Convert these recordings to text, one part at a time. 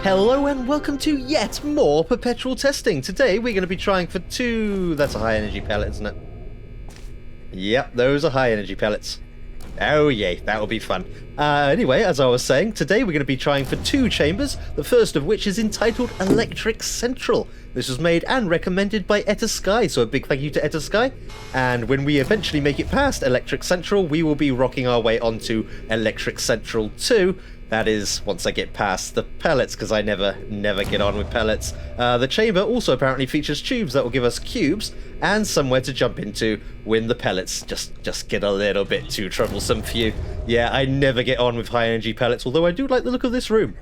Hello and welcome to yet more Perpetual Testing. Today we're going to be trying for two... That's a high energy pellet, isn't it? Yep, those are high energy pellets. Oh yay, that'll be fun. Anyway, as I was saying, today we're going to be trying for two chambers, the first of which is entitled Electric Central. This was made and recommended by EterSky, so a big thank you to EterSky. And when we eventually make it past Electric Central, we will be rocking our way onto Electric Central 2. That is, once I get past the pellets, because I never get on with pellets. The chamber also apparently features tubes that will give us cubes, and somewhere to jump into when the pellets just get a little bit too troublesome for you. Yeah, I never get on with high energy pellets, although I do like the look of this room.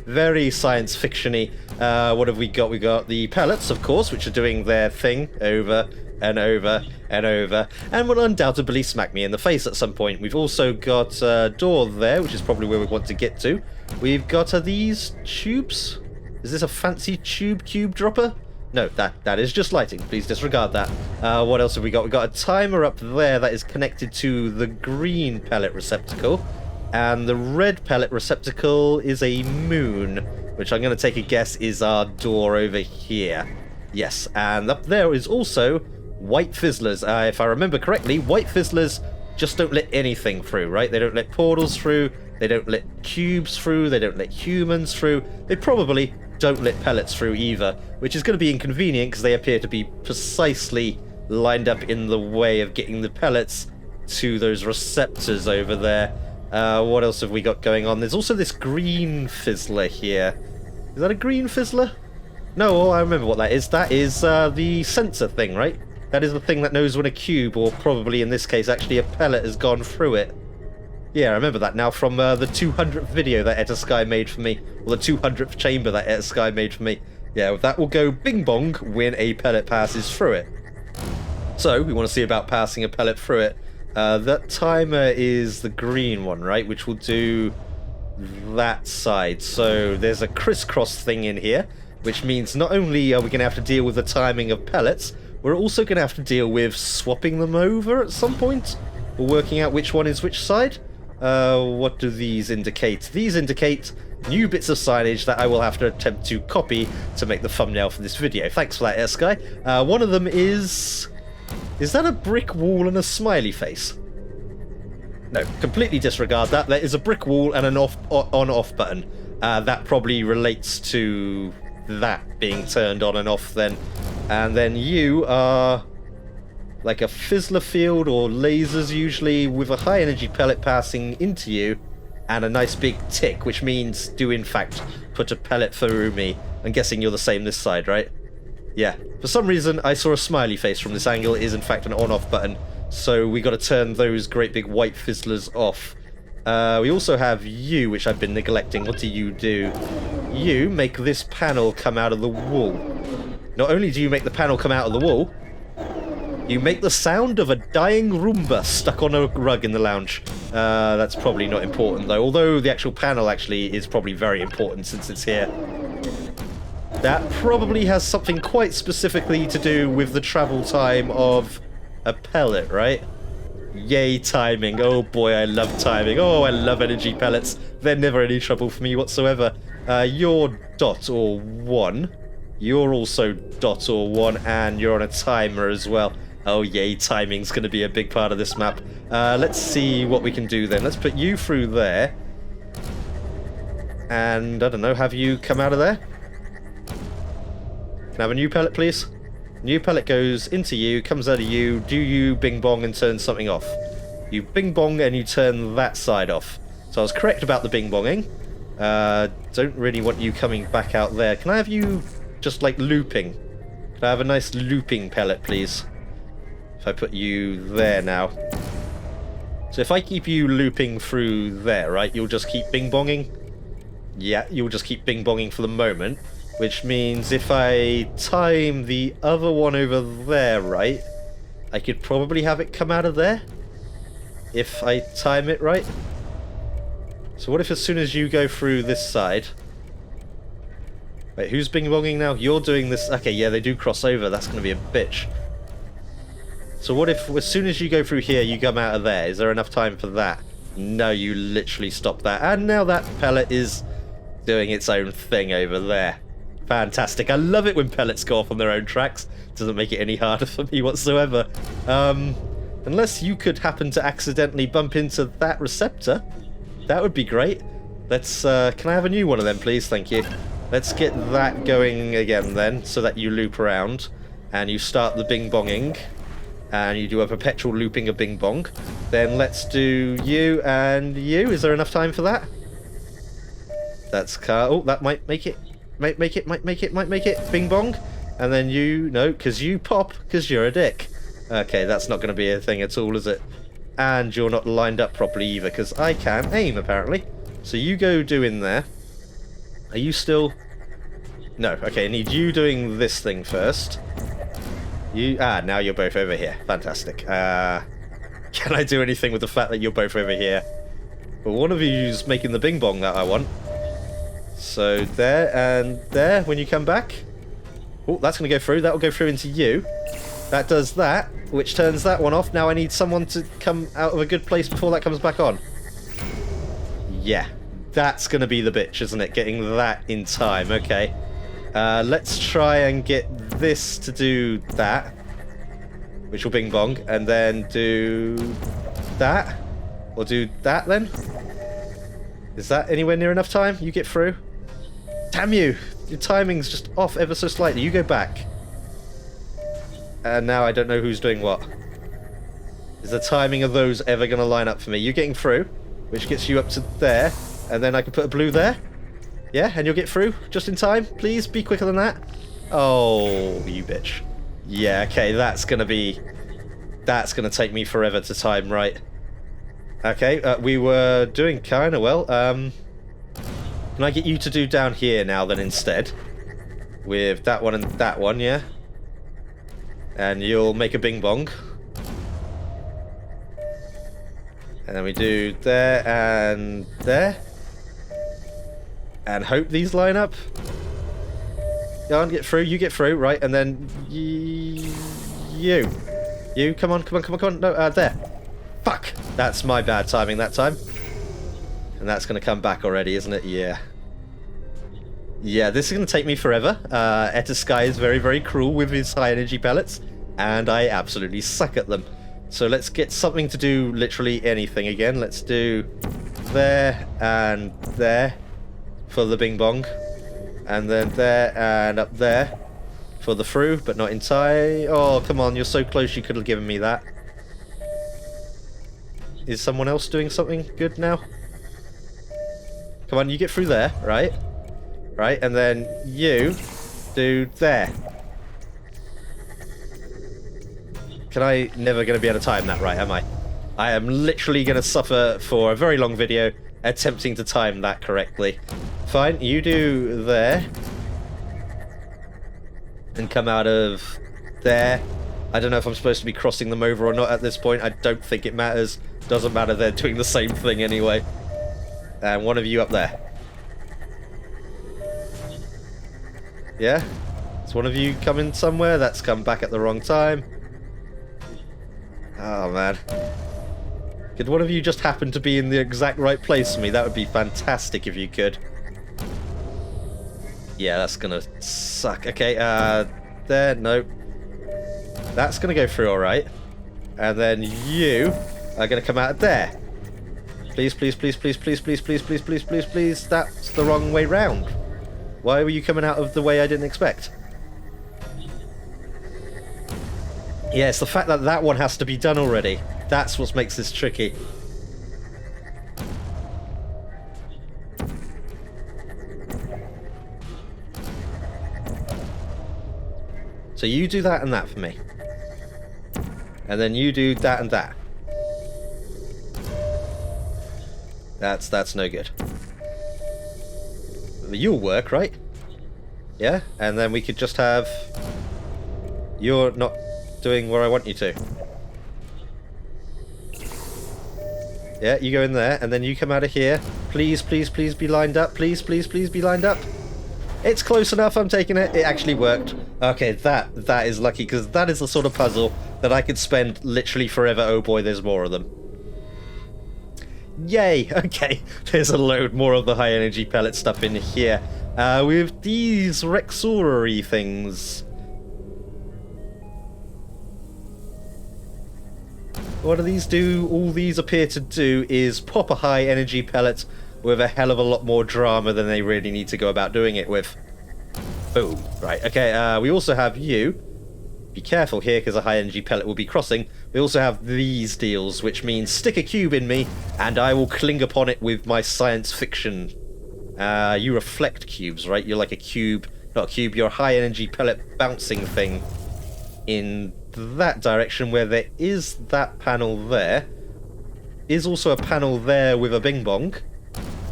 Very science fiction-y. What have we got? We got the pellets, of course, which are doing their thing over and over and over, and will undoubtedly smack me in the face at some point. We've also got a door there, which is probably where we want to get to. We've got these tubes. Is this a fancy cube dropper? No, that is just lighting. Please disregard that. What else have we got? We've got a timer up there that is connected to the green pellet receptacle, and the red pellet receptacle is a moon, which I'm going to take a guess is our door over here. Yes, and up there is also white fizzlers. If I remember correctly, white fizzlers just don't let anything through, right? They don't let portals through, they don't let cubes through, they don't let humans through, they probably don't let pellets through either, which is going to be inconvenient because they appear to be precisely lined up in the way of getting the pellets to those receptors over there. What else have we got going on? There's also this green fizzler here. Is that a green fizzler? No, I remember what that is. That is the sensor thing, right? That is the thing that knows when a cube, or probably in this case actually a pellet, has gone through it. Yeah, I remember that now from the 200th video that EterSky made for me, or the 200th chamber that EterSky made for me. Yeah, that will go bing bong when a pellet passes through it. So, we want to see about passing a pellet through it. That timer is the green one, right? Which will do that side. So, there's a crisscross thing in here, which means not only are we going to have to deal with the timing of pellets, we're also going to have to deal with swapping them over at some point, or working out which one is which side. What do these indicate? These indicate new bits of signage that I will have to attempt to copy to make the thumbnail for this video. Thanks for that, EterSky. One of them is... Is that a brick wall and a smiley face? No, completely disregard that. There is a brick wall and an on-off button. That probably relates to that being turned on and off then. And then you are like a fizzler field or lasers usually with a high energy pellet passing into you and a nice big tick, which means do in fact put a pellet through me. I'm guessing you're the same this side, right? Yeah. For some reason I saw a smiley face from this angle. It is in fact an on-off button. So we got to turn those great big white fizzlers off. We also have you, which I've been neglecting. What do? You make this panel come out of the wall. Not only do you make the panel come out of the wall, you make the sound of a dying Roomba stuck on a rug in the lounge. That's probably not important though, although the actual panel actually is probably very important since it's here. That probably has something quite specifically to do with the travel time of a pellet, right? Yay, timing. Oh boy, I love timing. Oh, I love energy pellets. They're never any trouble for me whatsoever. You're dot or one. You're also dot or one, and you're on a timer as well. Oh yay, timing's going to be a big part of this map. Let's see what we can do then. Let's put you through there. And, I don't know, have you come out of there? Can I have a new pellet, please? New pellet goes into you, comes out of you. Do you bing bong and turn something off? You bing bong and you turn that side off. So I was correct about the bing bonging. Don't really want you coming back out there. Can I have you just like looping? Can I have a nice looping pellet, please? If I put you there now. So if I keep you looping through there, right, you'll just keep bing bonging? Yeah, you'll just keep bing bonging for the moment. Which means if I time the other one over there, right, I could probably have it come out of there. If I time it right. So what if as soon as you go through this side... Wait, who's bing-bonging now? You're doing this... Okay, yeah, they do cross over. That's going to be a bitch. So what if as soon as you go through here, you come out of there? Is there enough time for that? No, you literally stopped that. And now that pellet is doing its own thing over there. Fantastic. I love it when pellets go off on their own tracks. Doesn't make it any harder for me whatsoever. Unless you could happen to accidentally bump into that receptor. That would be great. Let's, can I have a new one of them, please? Thank you. Let's get that going again then, so that you loop around. And you start the bing-bonging. And you do a perpetual looping of bing-bong. Then let's do you and you. Is there enough time for that? That's car. Oh, that might make it. Might make it. Bing-bong. And then you, no, because you pop, because you're a dick. Okay, that's not going to be a thing at all, is it? And you're not lined up properly either, because I can aim, apparently. So you go doing there. Are you still... No, okay, I need you doing this thing first. Now you're both over here. Fantastic. Can I do anything with the fact that you're both over here? Well, one of you's making the bing bong that I want. So there and there when you come back. Oh, that's going to go through. That will go through into you. That does that, which turns that one off. Now I need someone to come out of a good place before that comes back on. Yeah, that's going to be the bitch, isn't it? Getting that in time. Okay. Let's try and get this to do that, which will bing bong, and then do that, or do that then. Is that anywhere near enough time? You get through. Damn you! Your timing's just off ever so slightly. You go back. And now I don't know who's doing what. Is the timing of those ever going to line up for me? You're getting through, which gets you up to there, and then I can put a blue there. Yeah, and you'll get through just in time. Please be quicker than that. Oh, you bitch. Yeah, okay, that's gonna take me forever to time right. Okay, we were doing kind of well. Can I get you to do down here now then instead? With that one and that one, yeah? And you'll make a bing bong. And then we do there and there. And hope these line up. Go on, get through. You get through, right? And then you, come on. No, there. Fuck. That's my bad timing that time. And that's going to come back already, isn't it? Yeah. Yeah, this is going to take me forever. EterSky is very, very cruel with his high energy pellets, and I absolutely suck at them. So let's get something to do literally anything again. Let's do there and there. For the bing bong, and then there and up there for the through, but not in time. Oh, come on, you're so close, you could have given me that. Is someone else doing something good now? Come on, you get through there, right? Right, and then you do there. Can I never going to be able to time that right, am I? I am literally going to suffer for a very long video attempting to time that correctly. Fine, you do there. And come out of there. I don't know if I'm supposed to be crossing them over or not at this point. I don't think it matters. Doesn't matter, they're doing the same thing anyway. And one of you up there. Yeah? Is one of you coming somewhere? That's come back at the wrong time. Oh, man. Could one of you just happen to be in the exact right place for me? That would be fantastic if you could. Yeah, that's gonna suck. Okay, there, no. That's gonna go through alright. And then you are gonna come out of there. Please, please, please, please, please, please, please, please, please, please, please. That's the wrong way round. Why were you coming out of the way I didn't expect? Yeah, it's the fact that that one has to be done already. That's what makes this tricky. So you do that and that for me. And then you do that and that. That's no good. You'll work, right? Yeah? And then we could just have... You're not doing where I want you to. Yeah, you go in there, and then you come out of here. Please, please, please be lined up. Please, please, please be lined up. It's close enough, I'm taking it. It actually worked. Okay, that is lucky, because that is the sort of puzzle that I could spend literally forever. Oh boy, there's more of them. Yay! Okay, there's a load more of the high energy pellet stuff in here. With these Rexorary things. What do these do? All these appear to do is pop a high energy pellet with a hell of a lot more drama than they really need to go about doing it with. Boom. Right, okay, we also have you. Be careful here, because a high energy pellet will be crossing. We also have these deals, which means stick a cube in me, and I will cling upon it with my science fiction. You reflect cubes, right? You're like a cube, not a cube, you're a high energy pellet bouncing thing in that direction where there is that panel there. Is also a panel there with a bing bong.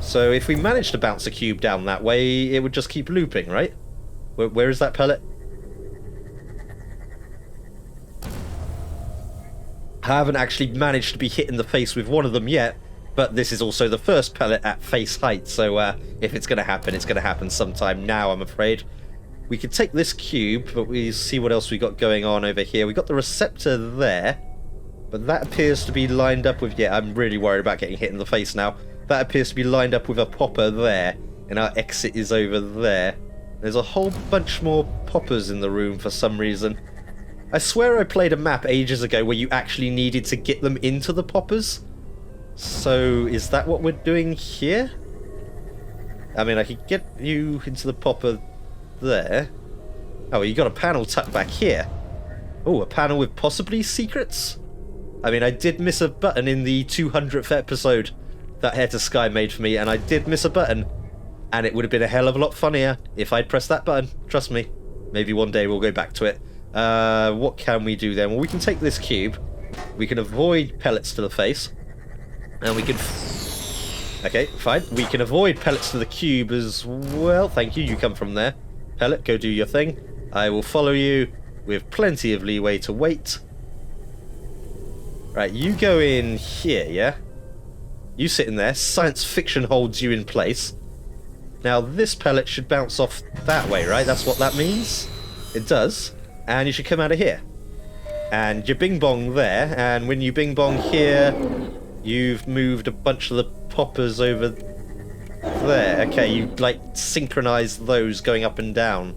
So if we manage to bounce a cube down that way, it would just keep looping, right? Where is that pellet? I haven't actually managed to be hit in the face with one of them yet, but this is also the first pellet at face height, so if it's going to happen sometime now, I'm afraid. We could take this cube, but we see what else we got going on over here. We got the receptor there, but that appears to be lined up with... Yeah, I'm really worried about getting hit in the face now. That appears to be lined up with a popper there, and our exit is over there. There's a whole bunch more poppers in the room for some reason. I swear I played a map ages ago where you actually needed to get them into the poppers. So, is that what we're doing here? I mean, I could get you into the popper there. Oh, you got a panel tucked back here. Oh, a panel with possibly secrets? I mean, I did miss a button in the 200th episode that EterSky made for me, and I did miss a button. And it would have been a hell of a lot funnier if I'd pressed that button. Trust me. Maybe one day we'll go back to it. What can we do then? Well, we can take this cube. We can avoid pellets to the face. And we can... Okay, fine. We can avoid pellets to the cube as well. Thank you. You come from there. Pellet, go do your thing. I will follow you with plenty of leeway to wait. Right, you go in here, yeah? You sit in there. Science fiction holds you in place. Now, this pellet should bounce off that way, right? That's what that means? It does. And you should come out of here. And you bing bong there, and when you bing bong here, you've moved a bunch of the poppers over there. Okay, you like synchronize those going up and down.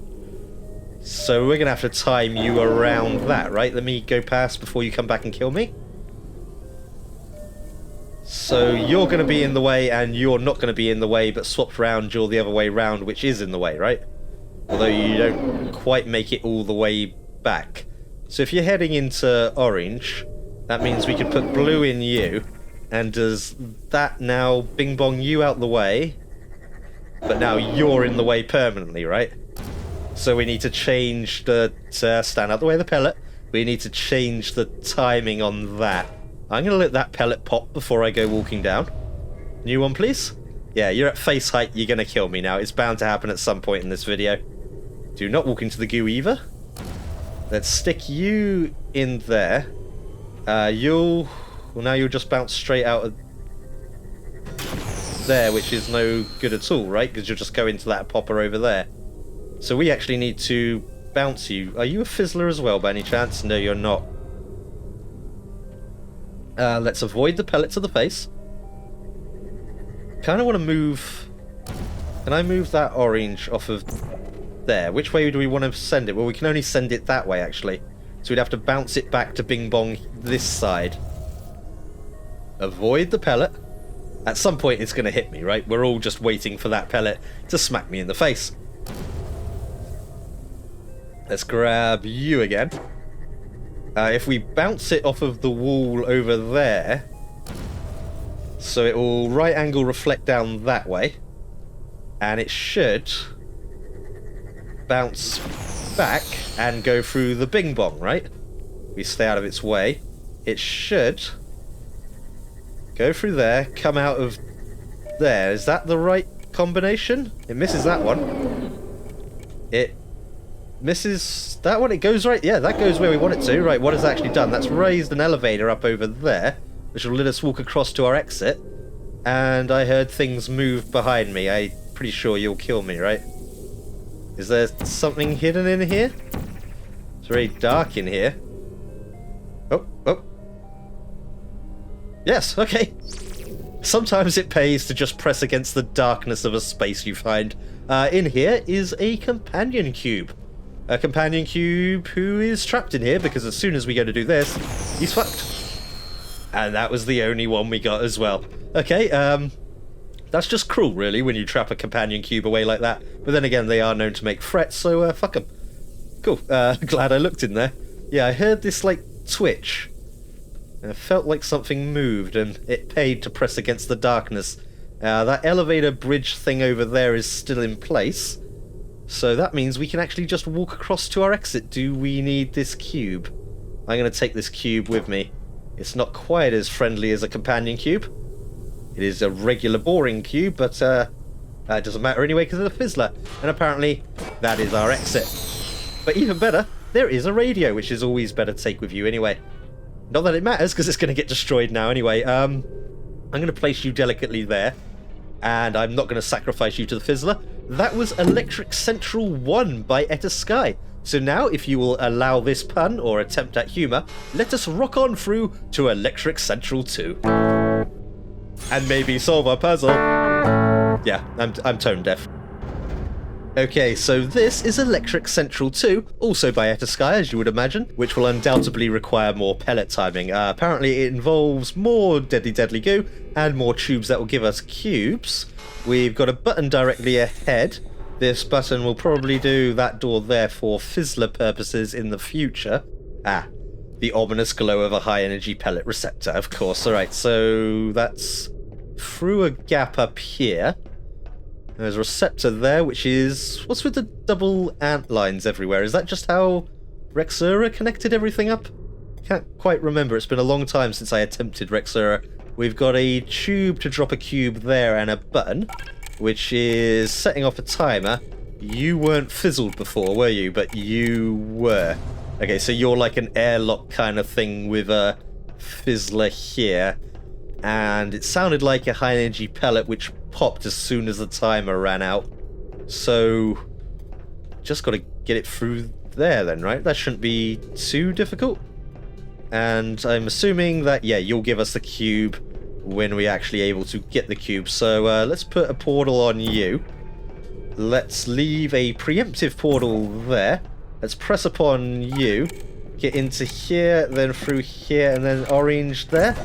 So we're gonna have to time you around that, right? Let me go past before you come back and kill me. So you're gonna be in the way, and you're not gonna be in the way, but swapped round, you're the other way round, which is in the way, right? Although you don't quite make it all the way back. So if you're heading into orange, that means we could put blue in you. And does that now bing bong you out the way? But now you're in the way permanently, right? So we need to change the... stand out the way of the pellet. We need to change the timing on that. I'm going to let that pellet pop before I go walking down. New one, please. Yeah, you're at face height. You're going to kill me now. It's bound to happen at some point in this video. Do not walk into the goo either. Let's stick you in there. Well, now you'll just bounce straight out of there, which is no good at all, right? Because you'll just go into that popper over there. So we actually need to bounce you. Are you a fizzler as well, by any chance? No, you're not. Let's avoid the pellet to the face. Kind of want to move... Can I move that orange off of there? Which way do we want to send it? Well, we can only send it that way, actually. So we'd have to bounce it back to bing bong this side. Avoid the pellet. At some point it's going to hit me, right? We're all just waiting for that pellet to smack me in the face. Let's grab you again. If we bounce it off of the wall over there, so it will right angle reflect down that way, and it should bounce back and go through the bing bong, right? We stay out of its way. It should go through there, come out of there. Is that the right combination? It misses that one. It misses that one. It goes right. Yeah, that goes where we want it to. Right, what has it actually done? That's raised an elevator up over there, which will let us walk across to our exit. And I heard things move behind me. I'm pretty sure you'll kill me, right? Is there something hidden in here? It's very dark in here. Oh, oh. Yes, okay. Sometimes it pays to just press against the darkness of a space you find. In here is a companion cube. A companion cube who is trapped in here because as soon as we go to do this, he's fucked. And that was the only one we got as well. Okay, that's just cruel, really, when you trap a companion cube away like that. But then again, they are known to make threats, so fuck them. Cool, glad I looked in there. Yeah, I heard this, like, twitch. And it felt like something moved, and it paid to press against the darkness. That elevator bridge thing over there is still in place. So that means we can actually just walk across to our exit. Do we need this cube? I'm going to take this cube with me. It's not quite as friendly as a companion cube. It is a regular boring cube, but that doesn't matter anyway because of the fizzler. And apparently that is our exit. But even better, there is a radio, which is always better to take with you anyway. Not that it matters because it's going to get destroyed now anyway. I'm going to place you delicately there. And I'm not going to sacrifice you to the fizzler. That was Electric Central 1 by EterSky. So now, if you will allow this pun or attempt at humour, let us rock on through to Electric Central 2. And maybe solve our puzzle. Yeah, I'm tone deaf. Okay, so this is Electric Central 2, also by EterSky, as you would imagine, which will undoubtedly require more pellet timing. Apparently it involves more deadly goo and more tubes that will give us cubes. We've got a button directly ahead. This button will probably do that door there for fizzler purposes in the future. The ominous glow of a high-energy pellet receptor, of course. Alright, so that's through a gap up here. There's a receptor there, which is... What's with the double ant lines everywhere? Is that just how Rexura connected everything up? Can't quite remember. It's been a long time since I attempted Rexura. We've got a tube to drop a cube there and a button, which is setting off a timer. You weren't fizzled before, were you? But you were. Okay, so you're like an airlock kind of thing with a fizzler here. And it sounded like a high-energy pellet which popped as soon as the timer ran out. So, just got to get it through there then, right? That shouldn't be too difficult. And I'm assuming that, yeah, you'll give us the cube when we're actually able to get the cube. So let's put a portal on you. Let's leave a preemptive portal there. Let's press upon you. Get into here, then through here, and then orange there.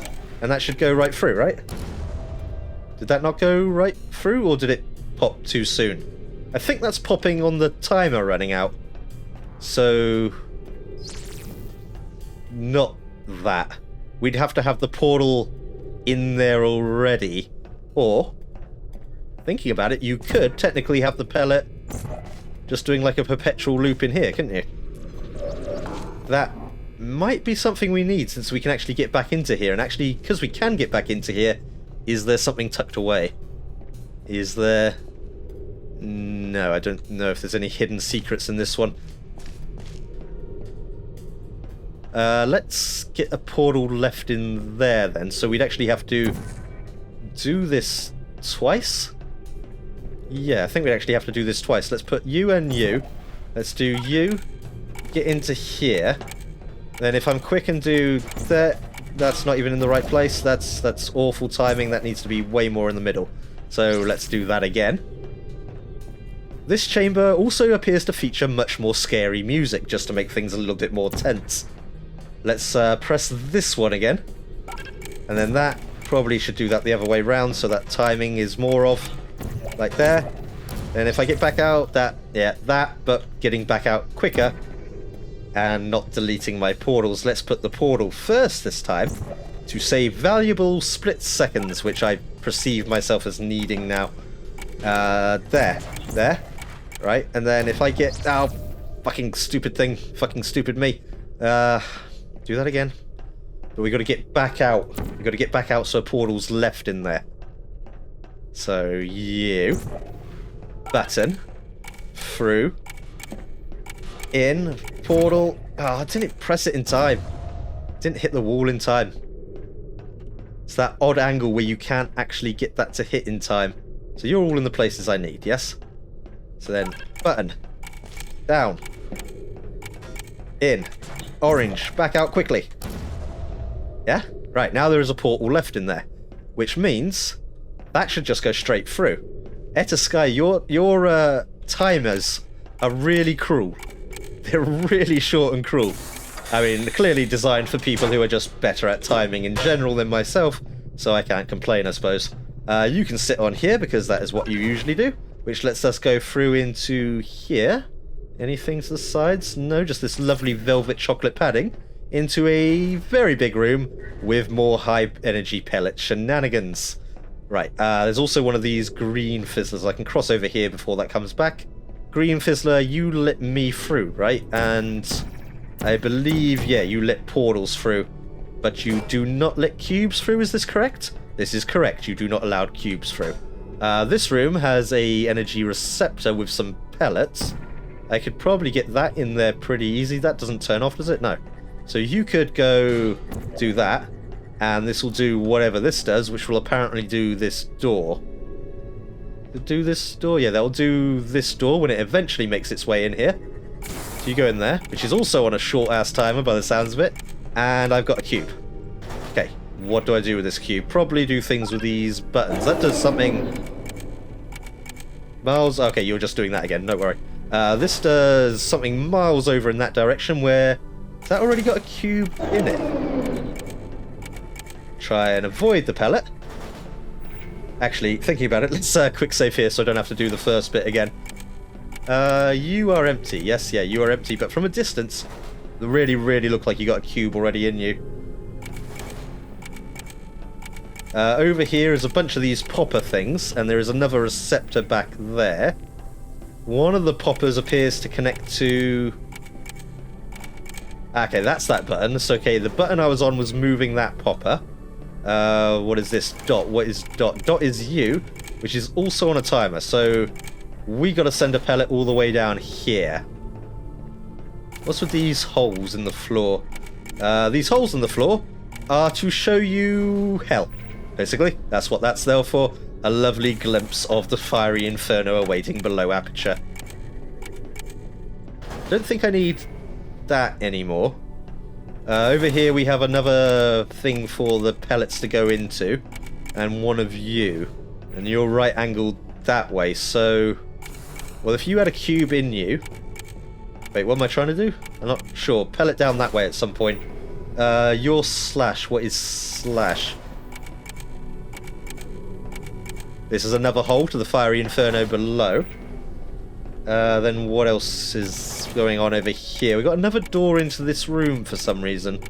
And that should go right through, right? Did that not go right through, or did it pop too soon? I think that's popping on the timer running out. So... not that. We'd have to have the portal in there already. Or, thinking about it, you could technically have the pellet just doing like a perpetual loop in here, couldn't you? That might be something we need since we can actually get back into here. And actually, because we can get back into here, is there something tucked away? Is there... No, I don't know if there's any hidden secrets in this one. Let's get a portal left in there then. So we'd actually have to do this twice? Yeah, I think we'd actually have to do this twice. Let's put you and you. Let's do you. Get into here. Then if I'm quick and do that, that's not even in the right place. That's awful timing. That needs to be way more in the middle. So let's do that again. This chamber also appears to feature much more scary music, just to make things a little bit more tense. Let's press this one again. And then that probably should do that the other way round, so that timing is more of like there. And if I get back out, that, but getting back out quicker and not deleting my portals. Let's put the portal first this time to save valuable split seconds, which I perceive myself as needing now. There. Right, and then if I get... Oh, fucking stupid thing. Fucking stupid me. Do that again. But we got to get back out. We got to get back out so portal's left in there. So, you. Button. Through. In. Portal. Oh, I didn't press it in time. Didn't hit the wall in time. It's that odd angle where you can't actually get that to hit in time. So you're all in the places I need, yes? So then, button. Down. In. Orange. Back out quickly. Yeah? Right, now there is a portal left in there. which means that should just go straight through. EterSky, your timers are really cruel. They're really short and cruel. I mean, clearly designed for people who are just better at timing in general than myself, so I can't complain, I suppose. You can sit on here because that is what you usually do, which lets us go through into here. Anything to the sides? No, just this lovely velvet chocolate padding into a very big room with more high energy pellet shenanigans. Right, there's also one of these green fizzlers. I can cross over here before that comes back. Green fizzler, you let me through, right? And I believe, yeah, you let portals through, but you do not let cubes through, is this correct? This is correct, you do not allow cubes through. This room has a energy receptor with some pellets. I could probably get that in there pretty easy. That doesn't turn off, does it? No. So you could go do that, and this will do whatever this does, which will apparently do this door. Do this door? Yeah, that'll do this door when it eventually makes its way in here. So you go in there, which is also on a short-ass timer by the sounds of it, and I've got a cube. Okay, what do I do with this cube? Probably do things with these buttons. That does something... Miles... Okay, you're just doing that again, don't worry. This does something miles over in that direction where... Has that already got a cube in it? Try and avoid the pellet. Actually, thinking about it, let's quick save here so I don't have to do the first bit again. You are empty. Yes, yeah, you are empty, but from a distance, they really look like you got a cube already in you. Over here is a bunch of these popper things, and there is another receptor back there. One of the poppers appears to connect to... Okay, that's that button. So, okay, the button I was on was moving that popper. What is this? Dot. What is dot? Dot is you, which is also on a timer. So we got to send a pellet all the way down here. What's with these holes in the floor? These holes in the floor are to show you hell, basically. That's what that's there for. A lovely glimpse of the fiery inferno awaiting below Aperture. Don't think I need that anymore. Over here we have another thing for the pellets to go into, and one of you, and you're right angled that way, so... Well, if you had a cube in you... Wait, what am I trying to do? I'm not sure. Pellet down that way at some point. Your slash. What is slash? This is another hole to the fiery inferno below. Then what else is going on over here? We've got another door into this room for some reason.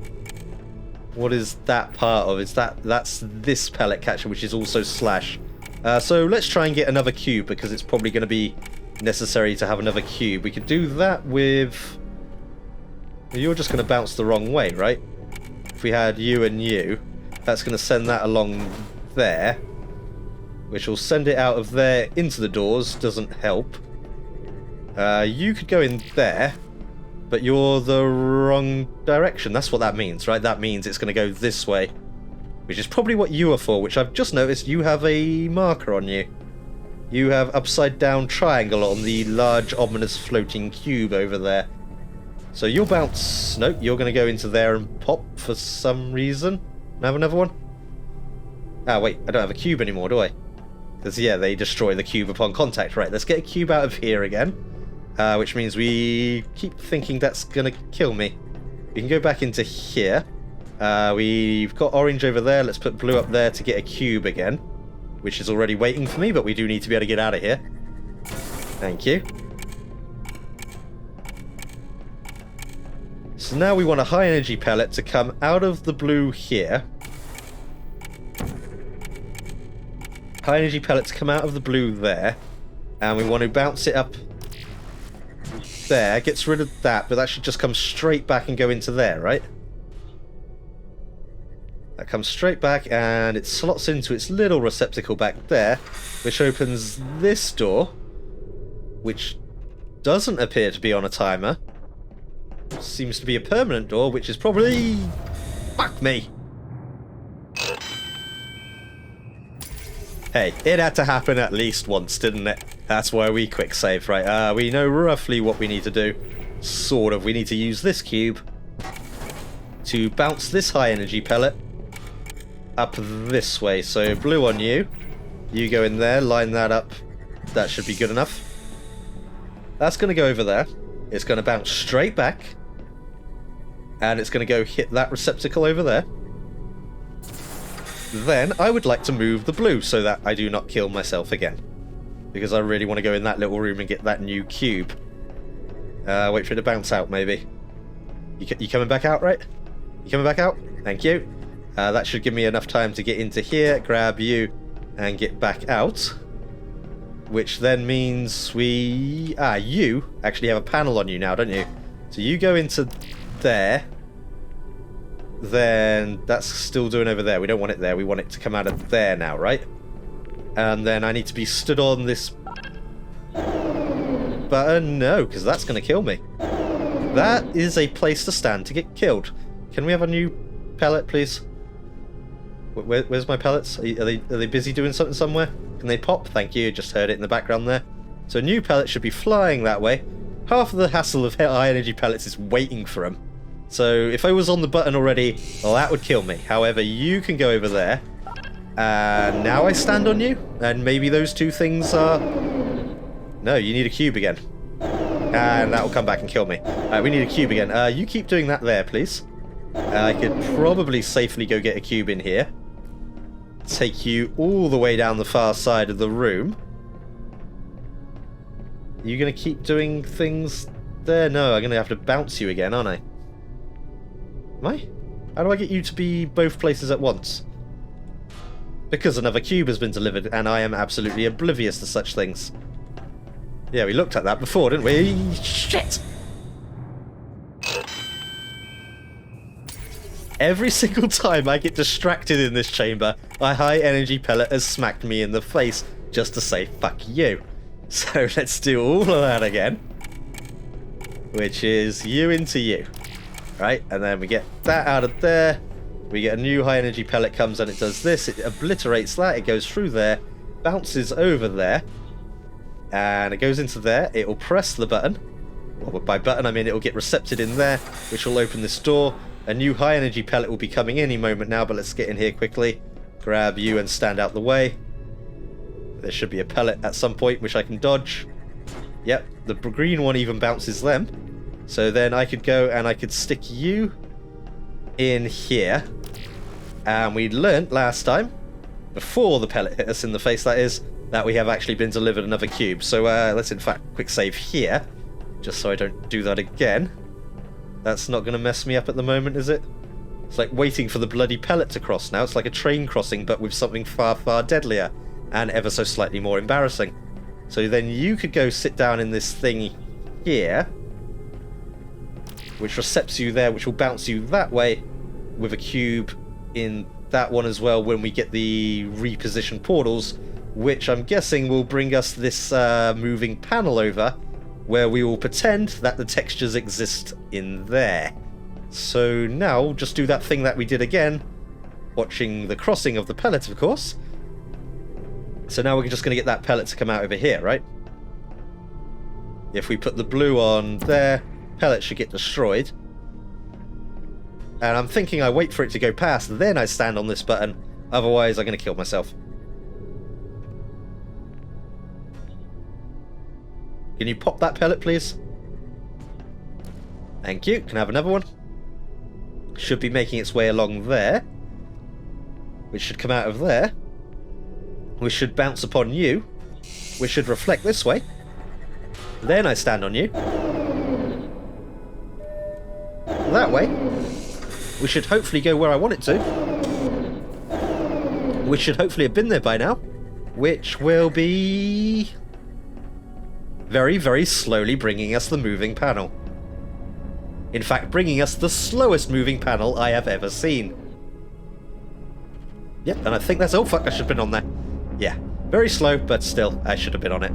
What is that part of? That's this pellet catcher, which is also slash. So let's try and get another cube, because it's probably going to be necessary to have another cube. We could do that with... You're just going to bounce the wrong way, right? If we had you and you, that's going to send that along there, which will send it out of there into the doors. Doesn't help. You could go in there, but you're the wrong direction. That's what that means, right? That means it's going to go this way, which is probably what you are for, which I've just noticed you have a marker on you. You have upside down triangle on the large ominous floating cube over there. So you'll bounce... Nope, you're going to go into there and pop for some reason. Have another one? Ah, wait, I don't have a cube anymore, do I? Because, yeah, they destroy the cube upon contact. Right, let's get a cube out of here again. Which means we keep thinking that's going to kill me. We can go back into here. We've got orange over there. Let's put blue up there to get a cube again, which is already waiting for me, but we do need to be able to get out of here. Thank you. So now we want a high energy pellet to come out of the blue here. High energy pellet to come out of the blue there. And we want to bounce it up there. Gets rid of that, but that should just come straight back and go into there, right? That comes straight back and it slots into its little receptacle back there, which opens this door, which doesn't appear to be on a timer. Seems to be a permanent door, which is probably... Fuck me! Hey, it had to happen at least once, didn't it? That's why we quick save, right? We know roughly what we need to do. Sort of. We need to use this cube to bounce this high energy pellet up this way. So blue on you. You go in there, line that up. That should be good enough. That's going to go over there. It's going to bounce straight back. And it's going to go hit that receptacle over there. Then I would like to move the blue so that I do not kill myself again. Because I really want to go in that little room and get that new cube. Wait for it to bounce out, maybe. You coming back out, right? You coming back out? Thank you. That should give me enough time to get into here, grab you, and get back out. Which then means we... you actually have a panel on you now, don't you? So you go into there. Then that's still doing over there. We don't want it there. We want it to come out of there now, right? And then I need to be stood on this button. No, because that's going to kill me. That is a place to stand to get killed. Can we have a new pellet, please? Where's my pellets? Are they busy doing something somewhere? Can they pop? Thank you. Just heard it in the background there. So a new pellet should be flying that way. Half of the hassle of high energy pellets is waiting for them. So if I was on the button already, well, that would kill me. However, you can go over there. And now I stand on you. And maybe those two things are... No, you need a cube again. And that will come back and kill me. Alright, we need a cube again. You keep doing that there, please. I could probably safely go get a cube in here. Take you all the way down the far side of the room. Are you going to keep doing things there? No, I'm going to have to bounce you again, aren't I? Am I? How do I get you to be both places at once? Because another cube has been delivered, and I am absolutely oblivious to such things. Yeah, we looked at that before, didn't we? Shit! Every single time I get distracted in this chamber, a high energy pellet has smacked me in the face just to say fuck you. So let's do all of that again. Which is you into you. Right, and then we get that out of there. We get a new high energy pellet comes and it does this. It obliterates that. It goes through there. Bounces over there. And it goes into there. It will press the button. Well, by button I mean it will get recepted in there, which will open this door. A new high energy pellet will be coming any moment now, but let's get in here quickly. Grab you and stand out the way. There should be a pellet at some point which I can dodge. Yep, the green one even bounces them. So then I could go and I could stick you in here. And we learnt last time, before the pellet hit us in the face that is, that we have actually been delivered another cube. So let's in fact quick save here, just so I don't do that again. That's not going to mess me up at the moment, is it? It's like waiting for the bloody pellet to cross now. It's like a train crossing, but with something far, far deadlier. And ever so slightly more embarrassing. So then you could go sit down in this thing here, which recepts you there, which will bounce you that way, with a cube in that one as well when we get the repositioned portals, which I'm guessing will bring us this moving panel over, where we will pretend that the textures exist in there. So now, just do that thing that we did again, watching the crossing of the pellet, of course. So now we're just going to get that pellet to come out over here, right? If we put the blue on there, pellet should get destroyed. And I'm thinking I wait for it to go past, then I stand on this button, otherwise I'm going to kill myself. Can you pop that pellet, please? Thank you. Can I have another one? Should be making its way along there, which should come out of there. We should bounce upon you. We should reflect this way. Then I stand on you. That way. We should hopefully go where I want it to. We should hopefully have been there by now. Which will be... very, very slowly bringing us the moving panel. In fact, bringing us the slowest moving panel I have ever seen. Yep, and I think that's... oh, fuck, I should have been on there. Yeah, very slow, but still, I should have been on it.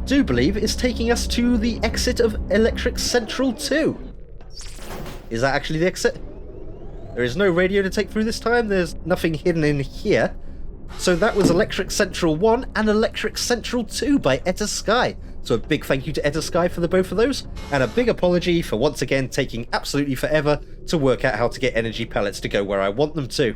Do believe it's taking us to the exit of Electric Central 2. Is that actually the exit? There is no radio to take through this time. There's nothing hidden in here. So that was Electric Central 1 and Electric Central 2 by EterSky. So a big thank you to EterSky for the both of those, and a big apology for once again taking absolutely forever to work out how to get energy pellets to go where I want them to.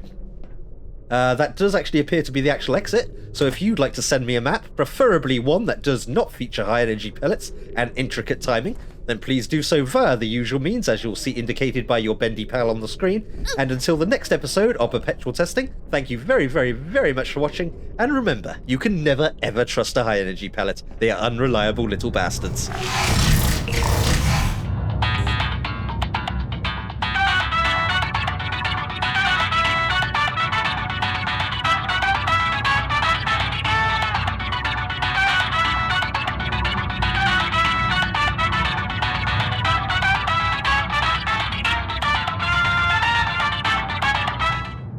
That does actually appear to be the actual exit, so if you'd like to send me a map, preferably one that does not feature high energy pellets and intricate timing, then please do so via the usual means, as you'll see indicated by your bendy pal on the screen. And until the next episode of Perpetual Testing, thank you very, very, very much for watching, and remember, you can never ever trust a high energy pellet. They are unreliable little bastards.